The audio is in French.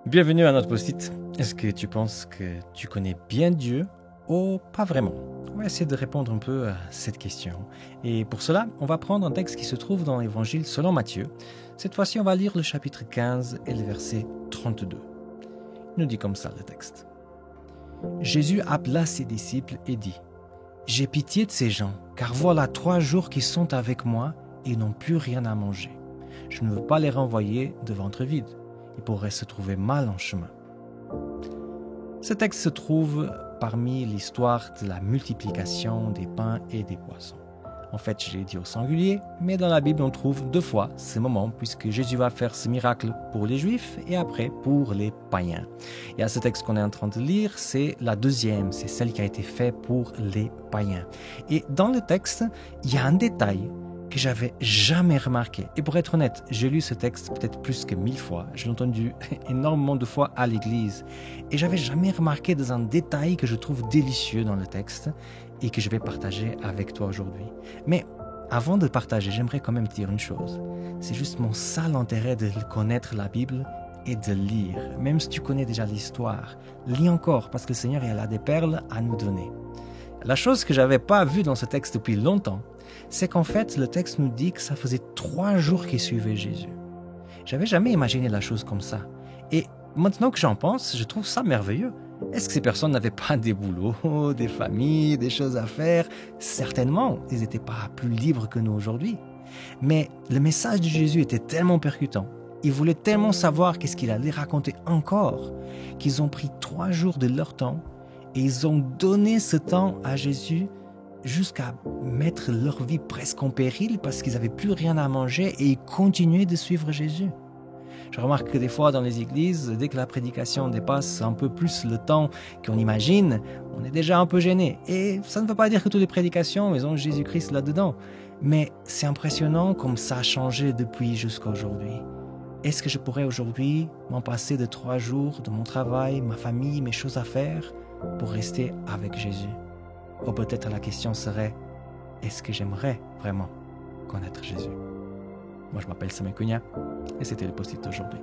Bienvenue à notre post-it. Est-ce que tu penses que tu connais bien Dieu ou pas vraiment? On va essayer de répondre un peu à cette question. Et pour cela, on va prendre un texte qui se trouve dans l'Évangile selon Matthieu. Cette fois-ci, on va lire le chapitre 15 et le verset 32. Il nous dit comme ça le texte. Jésus appela ses disciples et dit « J'ai pitié de ces gens, car voilà 3 jours qu'ils sont avec moi et ils n'ont plus rien à manger. Je ne veux pas les renvoyer de ventre vide. Ils pourraient se trouver mal en chemin. » Ce texte se trouve parmi l'histoire de la multiplication des pains et des poissons. En fait, je l'ai dit au singulier, mais dans la Bible, on trouve 2 fois ce moment, puisque Jésus va faire ce miracle pour les Juifs et après pour les païens. Et à ce texte qu'on est en train de lire, c'est la deuxième, c'est celle qui a été faite pour les païens. Et dans le texte, il y a un détail que j'avais jamais remarqué. Et pour être honnête, j'ai lu ce texte peut-être plus que 1000 fois. Je l'ai entendu énormément de fois à l'église. Et j'avais jamais remarqué dans un détail que je trouve délicieux dans le texte et que je vais partager avec toi aujourd'hui. Mais avant de partager, j'aimerais quand même te dire une chose. C'est juste mon seul intérêt de connaître la Bible et de lire. Même si tu connais déjà l'histoire, lis encore parce que le Seigneur il a des perles à nous donner. La chose que j'avais pas vue dans ce texte depuis longtemps, c'est qu'en fait, le texte nous dit que ça faisait 3 jours qu'ils suivaient Jésus. J'avais jamais imaginé la chose comme ça. Et maintenant que j'en pense, je trouve ça merveilleux. Est-ce que ces personnes n'avaient pas des boulots, des familles, des choses à faire? Certainement, ils n'étaient pas plus libres que nous aujourd'hui. Mais le message de Jésus était tellement percutant. Ils voulaient tellement savoir qu'est-ce qu'il allait raconter encore, qu'ils ont pris 3 jours de leur temps et ils ont donné ce temps à Jésus jusqu'à mettre leur vie presque en péril parce qu'ils n'avaient plus rien à manger et ils continuaient de suivre Jésus. Je remarque que des fois dans les églises, dès que la prédication dépasse un peu plus le temps qu'on imagine, on est déjà un peu gêné. Et ça ne veut pas dire que toutes les prédications, ils ont Jésus-Christ là-dedans. Mais c'est impressionnant comme ça a changé depuis jusqu'à aujourd'hui. Est-ce que je pourrais aujourd'hui m'en passer de 3 jours de mon travail, ma famille, mes choses à faire pour rester avec Jésus? Ou peut-être la question serait, est-ce que j'aimerais vraiment connaître Jésus? Moi, je m'appelle Samuel Cunha et c'était le post-it d'aujourd'hui.